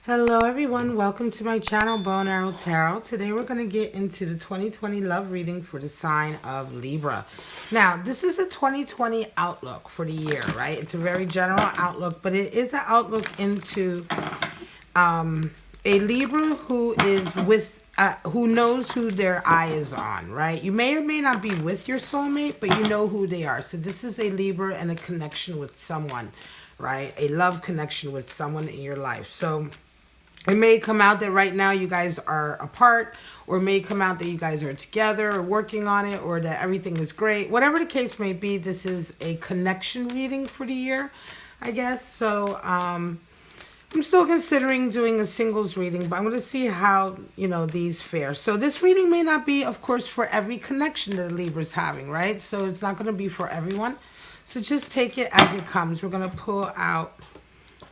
Hello everyone, welcome to my channel, Bow and Arrow Tarot. Today we're going to get into the 2020 love reading for the sign of Libra. Now, this is a 2020 outlook for the year, right? It's a very general outlook, but it is an outlook into a Libra who is with, who knows who their eye is on, right? You may or may not be with your soulmate, but you know who they are. So this is a Libra and a connection with someone, right? A love connection with someone in your life. So it may come out that right now you guys are apart, or it may come out that you guys are together or working on it, or that everything is great. Whatever the case may be, this is a connection reading for the year, I guess. So I'm still considering doing a singles reading, but I'm going to see how, these fare. So this reading may not be, of course, for every connection that a Libra is having, right? So it's not going to be for everyone. So just take it as it comes. We're going to pull out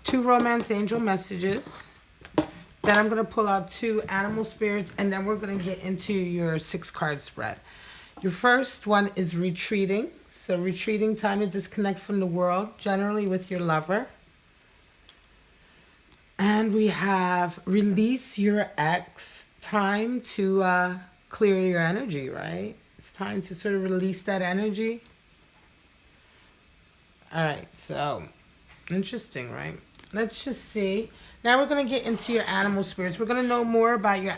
2 romance angel messages. Then I'm going to pull out 2 animal spirits, and then we're going to get into your 6-card spread. Your first one is retreating. So retreating, time to disconnect from the world, generally with your lover. And we have release your ex, time to clear your energy, right? It's time to sort of release that energy. All right, so interesting, right? Let's just see. Now we're going to get into your animal spirits. We're going to know more about your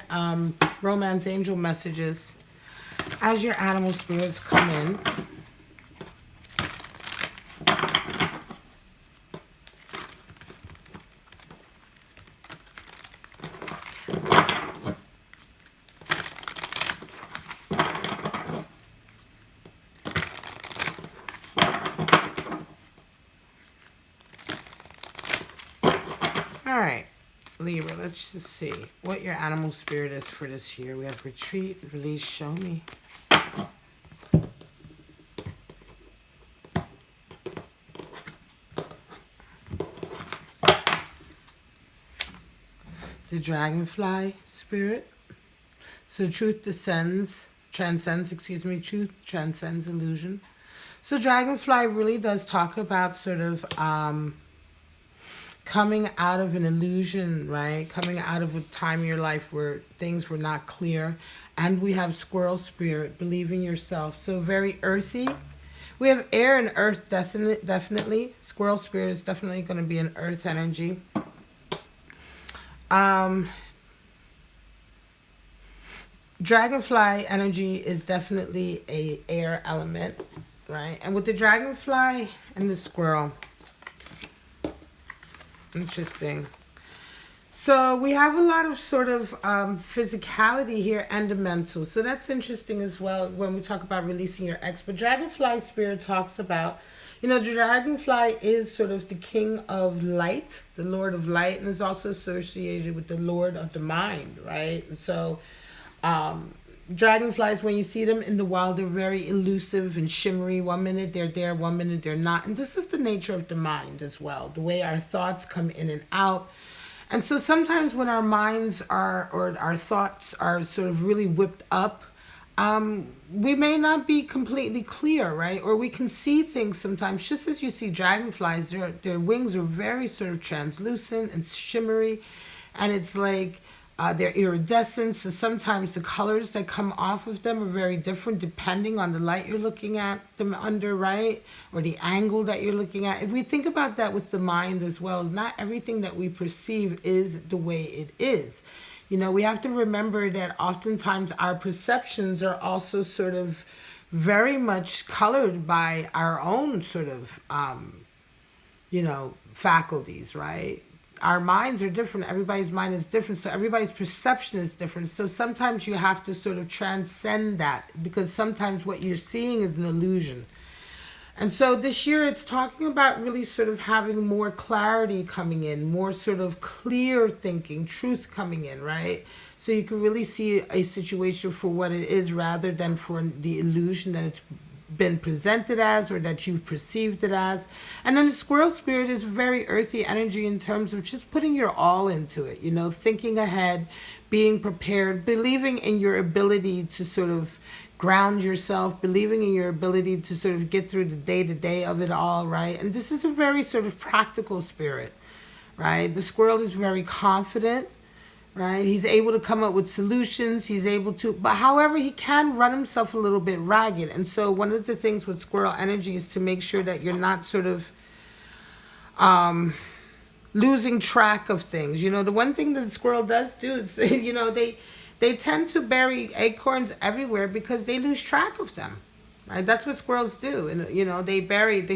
romance angel messages as your animal spirits come in. All right, Libra, let's just see what your animal spirit is for this year. We have retreat, release, show me. The dragonfly spirit. So truth transcends, truth transcends illusion. So dragonfly really does talk about sort of coming out of an illusion, right? Coming out of a time in your life where things were not clear. And we have squirrel spirit, believe in yourself. So very earthy. We have air and earth, definitely. Squirrel spirit is definitely going to be an earth energy. Dragonfly energy is definitely a air element, right? And with the dragonfly and the squirrel, interesting. So we have a lot of sort of physicality here and the mental. So that's interesting as well when we talk about releasing your ex. But dragonfly spirit talks about, the dragonfly is sort of the king of light, the lord of light, and is also associated with the lord of the mind, right? So dragonflies, when you see them in the wild, they're very elusive and shimmery. 1 minute they're there, 1 minute they're not. And this is the nature of the mind as well, the way our thoughts come in and out. And so sometimes when our minds are, or our thoughts are sort of really whipped up, we may not be completely clear, right? Or we can see things sometimes, just as you see dragonflies, their wings are very sort of translucent and shimmery. And it's like they're iridescent. So sometimes the colors that come off of them are very different depending on the light you're looking at them under, right? Or the angle that you're looking at. If we think about that with the mind as well, not everything that we perceive is the way it is. We have to remember that oftentimes our perceptions are also sort of very much colored by our own sort of, faculties, right? Our minds are different. Everybody's mind is different. So everybody's perception is different. So sometimes you have to sort of transcend that, because sometimes what you're seeing is an illusion. And so this year it's talking about really sort of having more clarity coming in, more sort of clear thinking, truth coming in, right? So you can really see a situation for what it is rather than for the illusion that it's been presented as or that you've perceived it as. And then the squirrel spirit is very earthy energy in terms of just putting your all into it, thinking ahead, being prepared, believing in your ability to sort of ground yourself, believing in your ability to sort of get through the day-to-day of it all, right? And this is a very sort of practical spirit. right? The squirrel is very confident, right? He's able to come up with solutions. He's able to, but however, he can run himself a little bit ragged. And so one of the things with squirrel energy is to make sure that you're not sort of losing track of things. You know, the one thing that the squirrel does do is, you know, they tend to bury acorns everywhere because they lose track of them. Right? That's what squirrels do. And, you know, they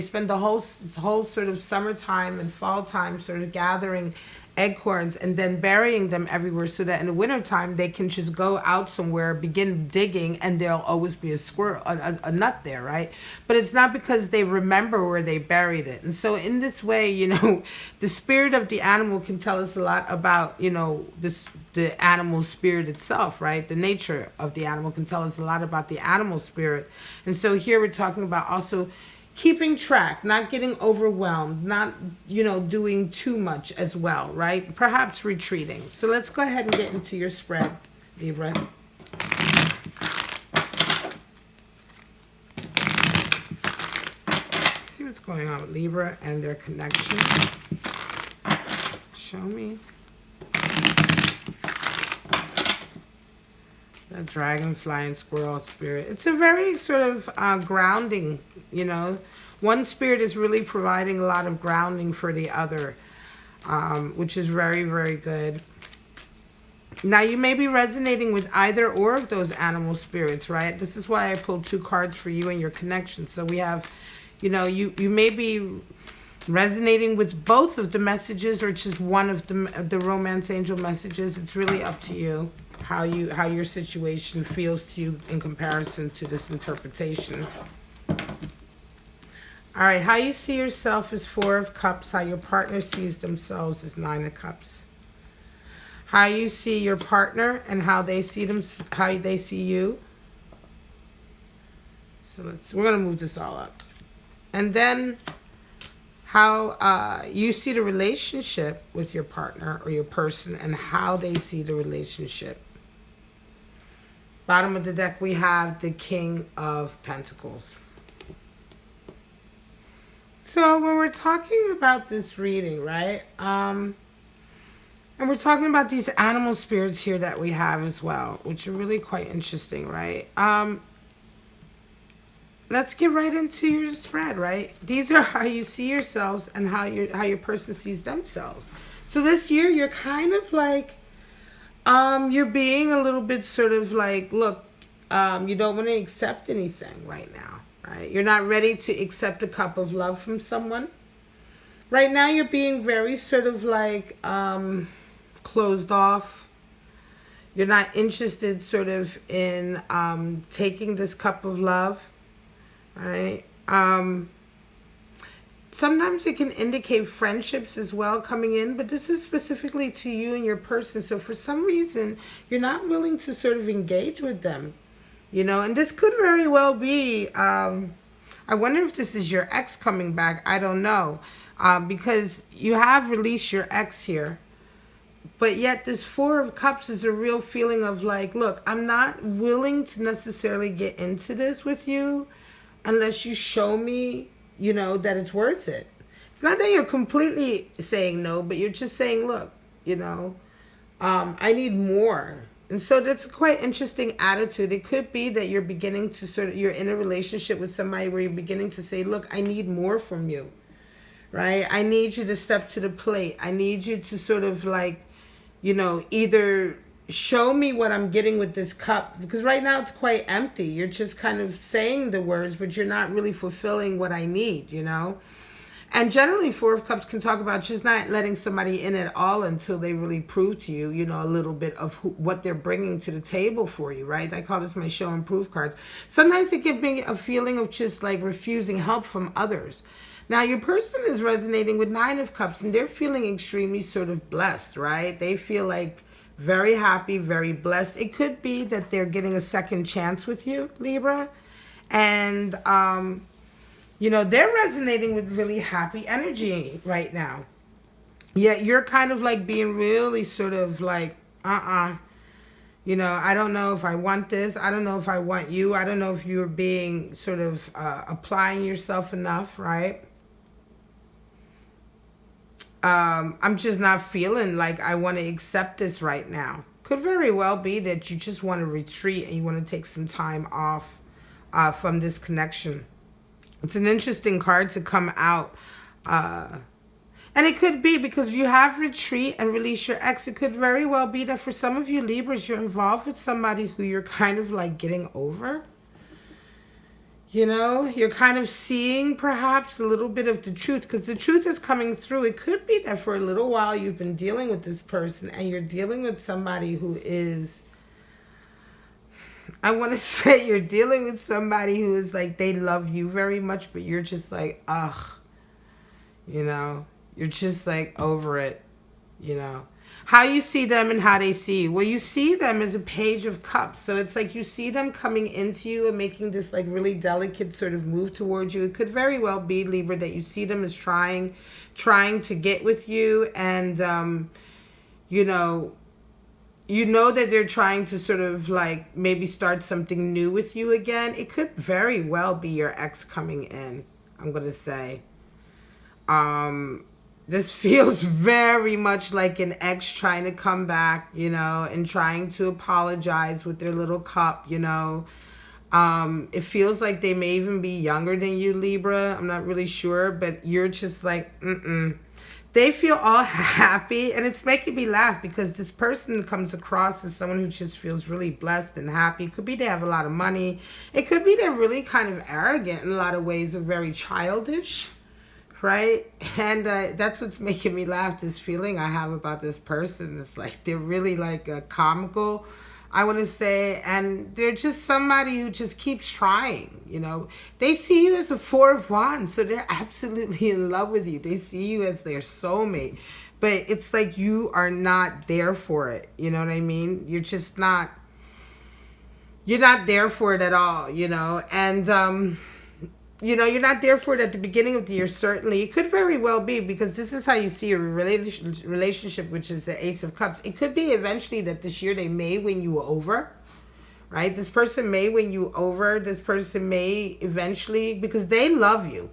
spend the whole sort of summertime and fall time sort of gathering acorns and then burying them everywhere so that in the wintertime they can just go out somewhere, begin digging, and there'll always be a squirrel, a nut there, right? But it's not because they remember where they buried it. And so in this way, you know, the spirit of the animal can tell us a lot about, you know, the animal spirit itself, right? The nature of the animal can tell us a lot about the animal spirit. And so here we're talking about also keeping track, not getting overwhelmed, not, you know, doing too much as well, right? Perhaps retreating. So let's go ahead and get into your spread, Libra. See what's going on with Libra and their connection. Show me. The dragonfly and squirrel spirit. It's a very sort of grounding, you know. One spirit is really providing a lot of grounding for the other, which is very, very good. Now, you may be resonating with either or of those animal spirits, right? This is why I pulled 2 cards for you and your connection. So we have, you know, you may be resonating with both of the messages or just one of the romance angel messages. It's really up to you. How your situation feels to you in comparison to this interpretation. All right, how you see yourself is 4 of Cups. How your partner sees themselves is 9 of Cups. How you see your partner and how they see you. So we're gonna move this all up, and then how you see the relationship with your partner or your person and how they see the relationship. Bottom of the deck, we have the King of Pentacles. So when we're talking about this reading, right, and we're talking about these animal spirits here that we have as well, which are really quite interesting, right? Let's get right into your spread, right? These are how you see yourselves and how your person sees themselves. So this year, you're kind of like, you're being a little bit sort of like, look, you don't want to accept anything right now, right? You're not ready to accept a cup of love from someone. Right now, you're being very sort of like closed off. You're not interested sort of in taking this cup of love, right? Sometimes it can indicate friendships as well coming in, but this is specifically to you and your person. So for some reason, you're not willing to sort of engage with them, you know, and this could very well be, I wonder if this is your ex coming back. I don't know, because you have released your ex here, but yet this 4 of Cups is a real feeling of like, look, I'm not willing to necessarily get into this with you unless you show me, you know, that it's worth it. It's not that you're completely saying no, but you're just saying, look, you know, I need more. And so that's a quite interesting attitude. It could be that you're beginning to sort of, you're in a relationship with somebody where you're beginning to say, look, I need more from you, right? I need you to step to the plate. I need you to sort of like, you know, either show me what I'm getting with this cup, because right now it's quite empty. You're just kind of saying the words, but you're not really fulfilling what I need, you know. And generally 4 of Cups can talk about just not letting somebody in at all until they really prove to you, you know, a little bit of what they're bringing to the table for you, right? I call this my show and prove cards. Sometimes it can be a feeling of just like refusing help from others. Now, your person is resonating with 9 of Cups, and they're feeling extremely sort of blessed, right? They feel like very happy, very blessed. It could be that they're getting a second chance with you, Libra. And, you know, they're resonating with really happy energy right now. Yet you're kind of like being really sort of like, you know, I don't know if I want this. I don't know if I want you. I don't know if you're being sort of applying yourself enough, right? I'm just not feeling like I want to accept this right now. Could very well be that you just want to retreat and you want to take some time off from this connection. It's an interesting card to come out. And it could be because you have retreat and release your ex. It could very well be that for some of you Libras, you're involved with somebody who you're kind of like getting over. You know, you're kind of seeing perhaps a little bit of the truth because the truth is coming through. It could be that for a little while you've been dealing with this person and you're dealing with somebody who is, I want to say you're dealing with somebody who is like, they love you very much, but you're just like, ugh, you know, you're just like over it, you know. How you see them and how they see you. Well, you see them as a Page of Cups. So it's like you see them coming into you and making this like really delicate sort of move towards you. It could very well be, Libra, that you see them as trying to get with you. And, you know that they're trying to sort of like maybe start something new with you again. It could very well be your ex coming in, I'm going to say. This feels very much like an ex trying to come back, you know, and trying to apologize with their little cup, you know. It feels like they may even be younger than you, Libra. I'm not really sure, but you're just like, They feel all happy, and it's making me laugh because this person comes across as someone who just feels really blessed and happy. It could be they have a lot of money. It could be they're really kind of arrogant in a lot of ways, or very childish. Right? And that's what's making me laugh, this feeling I have about this person. It's like they're really like comical, I want to say. And they're just somebody who just keeps trying, you know. They see you as a Four of Wands, so they're absolutely in love with you. They see you as their soulmate. But it's like you are not there for it. You know what I mean? You're just not. You're not there for it at all, you know. And, you know, you're not there for it at the beginning of the year, certainly. It could very well be, because this is how you see a relationship, which is the Ace of Cups. It could be eventually that this year they may win you over, right? This person may win you over. This person may eventually, because they love you.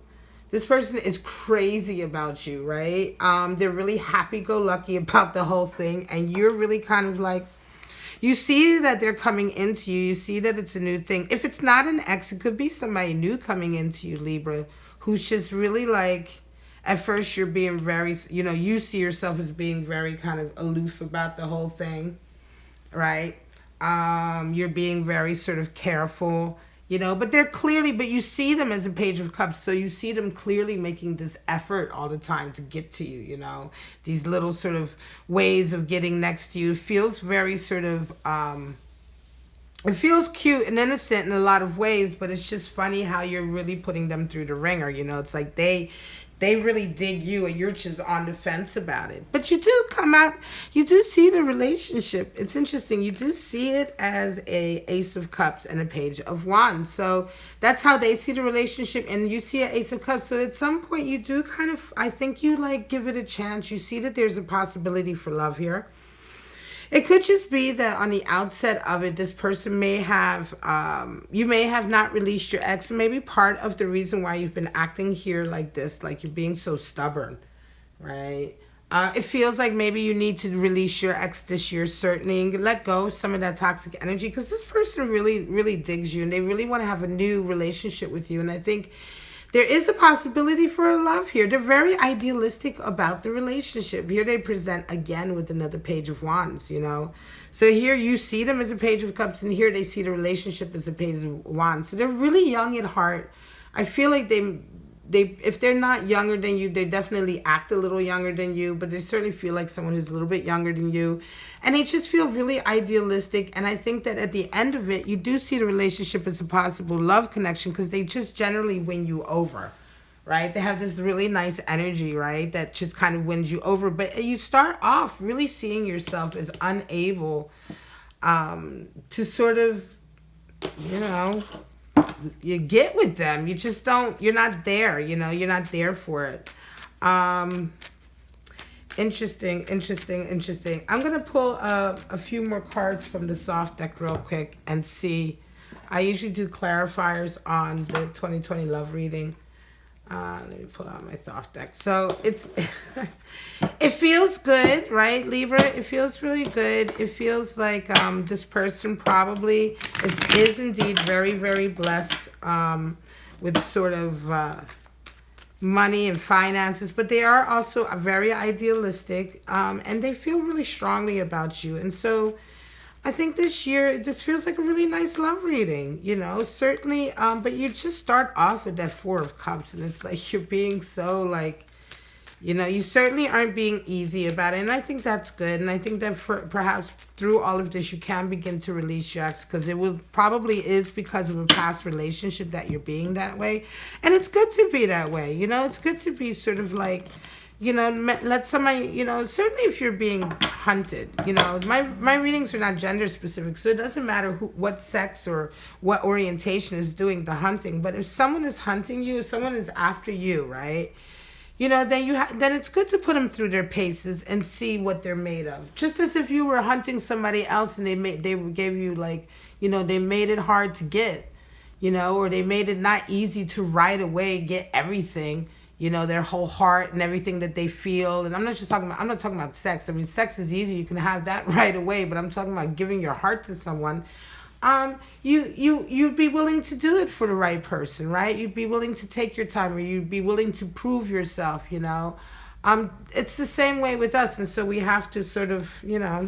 This person is crazy about you, right? They're really happy-go-lucky about the whole thing, and you're really kind of like, you see that they're coming into you. You see that it's a new thing. If it's not an ex, it could be somebody new coming into you, Libra, who's just really like, at first you're being very, you know, you see yourself as being very kind of aloof about the whole thing, right? You're being very sort of careful, you know, but they're clearly, but you see them as a Page of Cups, so you see them clearly making this effort all the time to get to you, you know, these little sort of ways of getting next to you. It feels very sort of, it feels cute and innocent in a lot of ways, but it's just funny how you're really putting them through the ringer, you know. It's like they really dig you and you're just on the fence about it. But you do come out, you do see the relationship. It's interesting. You do see it as a Ace of Cups and a Page of Wands. So that's how they see the relationship, and you see an Ace of Cups. So at some point you do kind of, I think you like give it a chance. You see that there's a possibility for love here. It could just be that on the outset of it, this person may have, you may have not released your ex. Maybe part of the reason why you've been acting here like this, like you're being so stubborn, right? It feels like maybe you need to release your ex this year, certainly, and let go of some of that toxic energy, because this person really, really digs you, and they really want to have a new relationship with you. And I think there is a possibility for a love here. They're very idealistic about the relationship. Here they present again with another Page of Wands, you know. So here you see them as a Page of Cups, and here they see the relationship as a Page of Wands. So they're really young at heart. I feel like they if they're not younger than you, they definitely act a little younger than you, but they certainly feel like someone who's a little bit younger than you. And they just feel really idealistic. And I think that at the end of it, you do see the relationship as a possible love connection, because they just generally win you over, right? They have this really nice energy, right, that just kind of wins you over. But you start off really seeing yourself as unable to sort of, you know, you get with them. You just don't, you're not there, you know, you're not there for it. Interesting. I'm going to pull a few more cards from the soft deck real quick and see. I usually do clarifiers on the 2020 love reading. Let me pull out my thought deck. So it's, it feels good, right, Libra? It feels really good. It feels like this person probably is indeed very, very blessed with sort of money and finances, but they are also very idealistic, and they feel really strongly about you. And so I think this year it just feels like a really nice love reading, you know, certainly. But you just start off with that Four of Cups, and it's like you're being so like, you know, you certainly aren't being easy about it. And I think that's good. And I think that perhaps through all of this, you can begin to release your ex, because it will probably is because of a past relationship that you're being that way. And it's good to be that way. You know, it's good to be sort of like, you know, let somebody, you know, certainly if you're being hunted, you know, my readings are not gender specific, so it doesn't matter what sex or what orientation is doing the hunting. But if someone is hunting you, if someone is after you, right, you know, then then it's good to put them through their paces and see what they're made of. Just as if you were hunting somebody else and they gave you, like, you know, they made it hard to get, you know, or they made it not easy to right away get everything, you know, their whole heart and everything that they feel. And I'm not talking about sex. I mean, sex is easy, you can have that right away, but I'm talking about giving your heart to someone. You'd be willing to do it for the right person, right? You'd be willing to take your time, or you'd be willing to prove yourself, you know. It's the same way with us, and so we have to sort of, you know.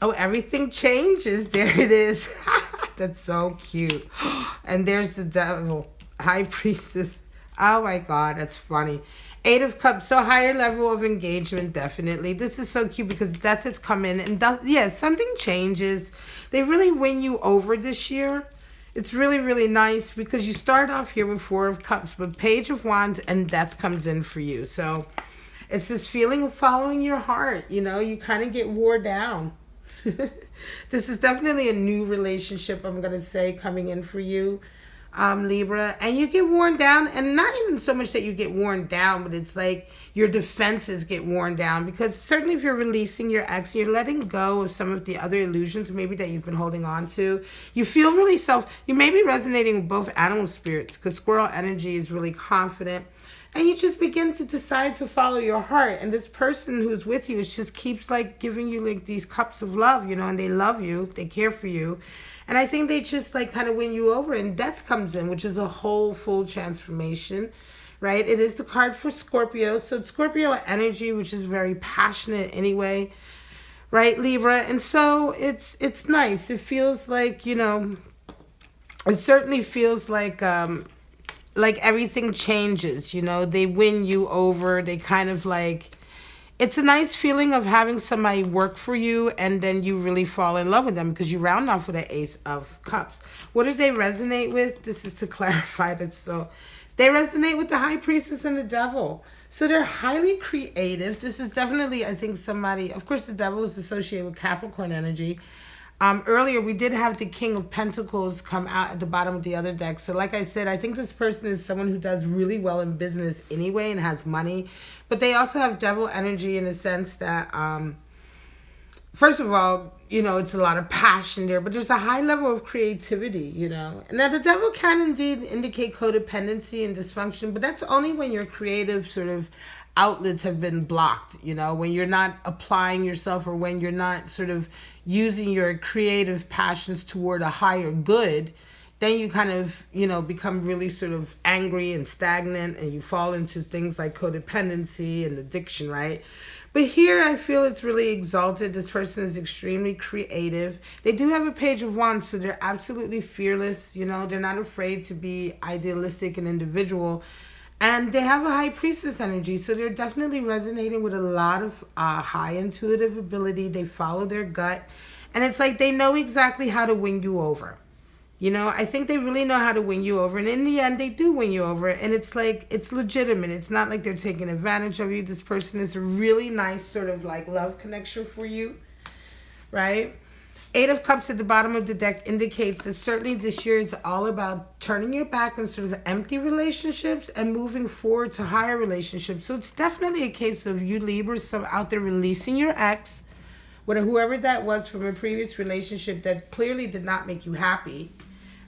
Oh, everything changes. There it is. That's so cute. And there's the devil, High Priestess. Oh my God, that's funny. Eight of Cups, so higher level of engagement, definitely. This is so cute because death has come in, and something changes. They really win you over this year. It's really, really nice because you start off here with Four of Cups, but Page of Wands and death comes in for you. So it's this feeling of following your heart. You know, you kind of get wore down. This is definitely a new relationship, I'm going to say, coming in for you. Libra, and you get worn down, and not even so much that you get worn down, but it's like your defenses get worn down, because certainly if you're releasing your ex, you're letting go of some of the other illusions maybe that you've been holding on to. You feel really you may be resonating with both animal spirits, because squirrel energy is really confident, and you just begin to decide to follow your heart. And this person who's with you just keeps like giving you like these cups of love, you know, and they love you, they care for you. And I think they just like kind of win you over, and death comes in, which is a whole full transformation, right? It is the card for Scorpio. So it's Scorpio energy, which is very passionate anyway, right, Libra? And so it's nice. It feels like, you know, it certainly feels like everything changes, you know, they win you over. They kind of like, it's a nice feeling of having somebody work for you, and then you really fall in love with them because you round off with an Ace of Cups. What do they resonate with? This is to clarify that. So they resonate with the High Priestess and the Devil. So they're highly creative. This is definitely, I think, somebody, of course, the Devil is associated with Capricorn energy. Earlier, we did have the King of Pentacles come out at the bottom of the other deck. So like I said, I think this person is someone who does really well in business anyway and has money. But they also have devil energy in the sense that, first of all, you know, it's a lot of passion there. But there's a high level of creativity, you know. Now, the devil can indeed indicate codependency and dysfunction. But that's only when your creative sort of outlets have been blocked, you know, when you're not applying yourself, or when you're not sort of using your creative passions toward a higher good, then you kind of, you know, become really sort of angry and stagnant, and you fall into things like codependency and addiction, right? But here I feel it's really exalted. This person is extremely creative. They do have a Page of Wands, so they're absolutely fearless, you know, they're not afraid to be idealistic and individual. And they have a High Priestess energy, so they're definitely resonating with a lot of high intuitive ability. They follow their gut, and it's like they know exactly how to win you over. You know, I think they really know how to win you over, and in the end, they do win you over, and it's like, it's legitimate. It's not like they're taking advantage of you. This person is a really nice sort of like love connection for you, right? Eight of Cups at the bottom of the deck indicates that certainly this year is all about turning your back on sort of empty relationships and moving forward to higher relationships. So it's definitely a case of you Libras out there releasing your ex, whoever that was from a previous relationship that clearly did not make you happy,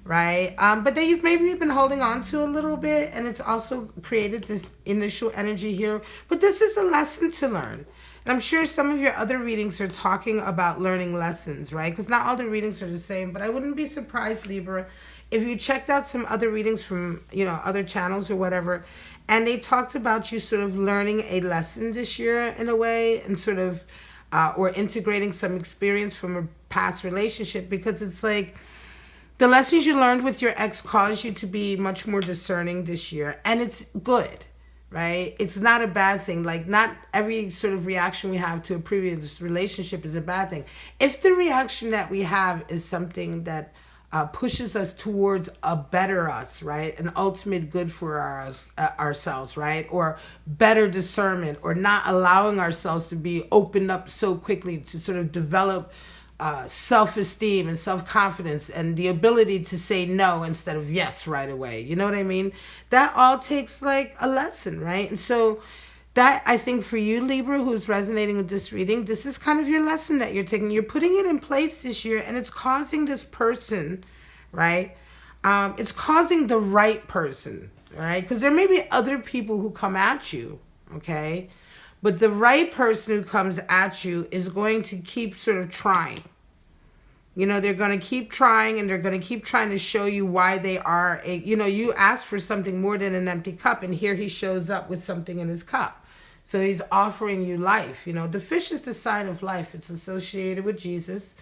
right? But that you've maybe been holding on to a little bit, and it's also created this initial energy here. But this is a lesson to learn. And I'm sure some of your other readings are talking about learning lessons, right? Because not all the readings are the same, but I wouldn't be surprised, Libra, if you checked out some other readings from, other channels or whatever, and they talked about you sort of learning a lesson this year in a way, and sort of, or integrating some experience from a past relationship, because it's like, the lessons you learned with your ex caused you to be much more discerning this year, and it's good, right? It's not a bad thing. Like, not every sort of reaction we have to a previous relationship is a bad thing. If the reaction that we have is something that pushes us towards a better us, right? An ultimate good for ourselves, right? Or better discernment, or not allowing ourselves to be opened up so quickly to sort of develop self-esteem and self-confidence and the ability to say no instead of yes right away. You know what I mean? That all takes like a lesson, right? And so that, I think, for you, Libra, who's resonating with this reading, this is kind of your lesson that you're taking. You're putting it in place this year, and it's causing this person, right? It's causing the right person, right? Because there may be other people who come at you, okay? But the right person who comes at you is going to keep sort of trying. They're going to keep trying, and they're going to keep trying to show you why they are you asked for something more than an empty cup, and here he shows up with something in his cup. So he's offering you life. The fish is the sign of life. It's associated with Jesus,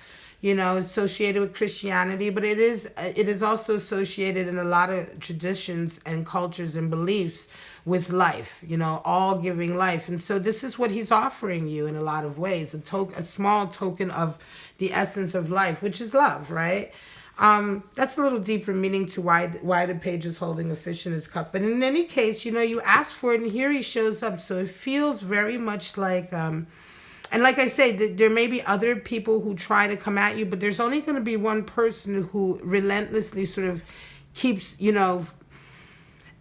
associated with Christianity, but it is also associated in a lot of traditions and cultures and beliefs with life, all giving life. And so this is what he's offering you in a lot of ways, a small token of the essence of life, which is love, right? That's a little deeper meaning to why the page is holding a fish in his cup. But in any case, you asked for it, and here he shows up. So it feels very much like, and like I say, there may be other people who try to come at you, but there's only going to be one person who relentlessly sort of keeps,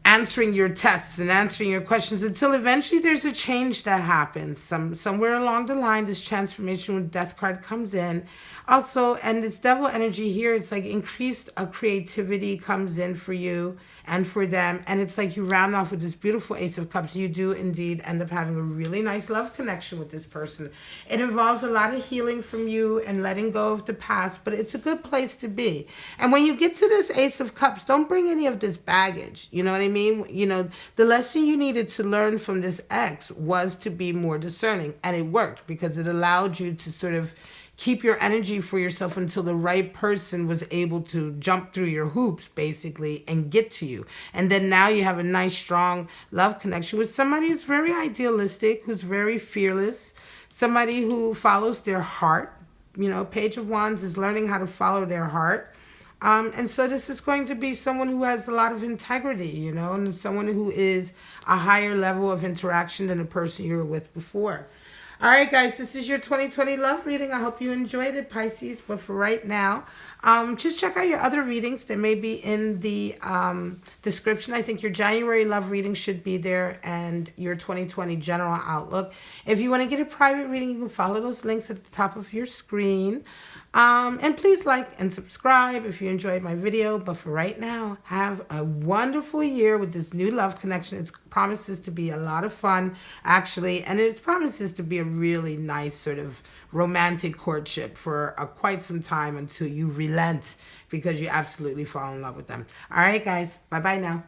answering your tests and answering your questions until eventually there's a change that happens. Somewhere along the line, this transformation with Death card comes in. Also, and this devil energy here, it's like increased creativity comes in for you and for them. And it's like you round off with this beautiful Ace of Cups. You do indeed end up having a really nice love connection with this person. It involves a lot of healing from you and letting go of the past, but it's a good place to be. And when you get to this Ace of Cups, don't bring any of this baggage. You know what I mean? The lesson you needed to learn from this ex was to be more discerning. And it worked, because it allowed you to sort of keep your energy for yourself until the right person was able to jump through your hoops, basically, and get to you. And then now you have a nice, strong love connection with somebody who's very idealistic, who's very fearless, somebody who follows their heart. Page of Wands is learning how to follow their heart. And so this is going to be someone who has a lot of integrity, and someone who is a higher level of interaction than the person you were with before. All right, guys, this is your 2020 love reading. I hope you enjoyed it, Pisces. But for right now, just check out your other readings. They may be in the description. I think your January love reading should be there, and your 2020 general outlook. If you want to get a private reading, you can follow those links at the top of your screen. And please like and subscribe if you enjoyed my video. But for right now, have a wonderful year with this new love connection. It promises to be a lot of fun, actually, and it promises to be a really nice sort of romantic courtship for quite some time, until you relent because you absolutely fall in love with them. All right, guys, bye-bye now.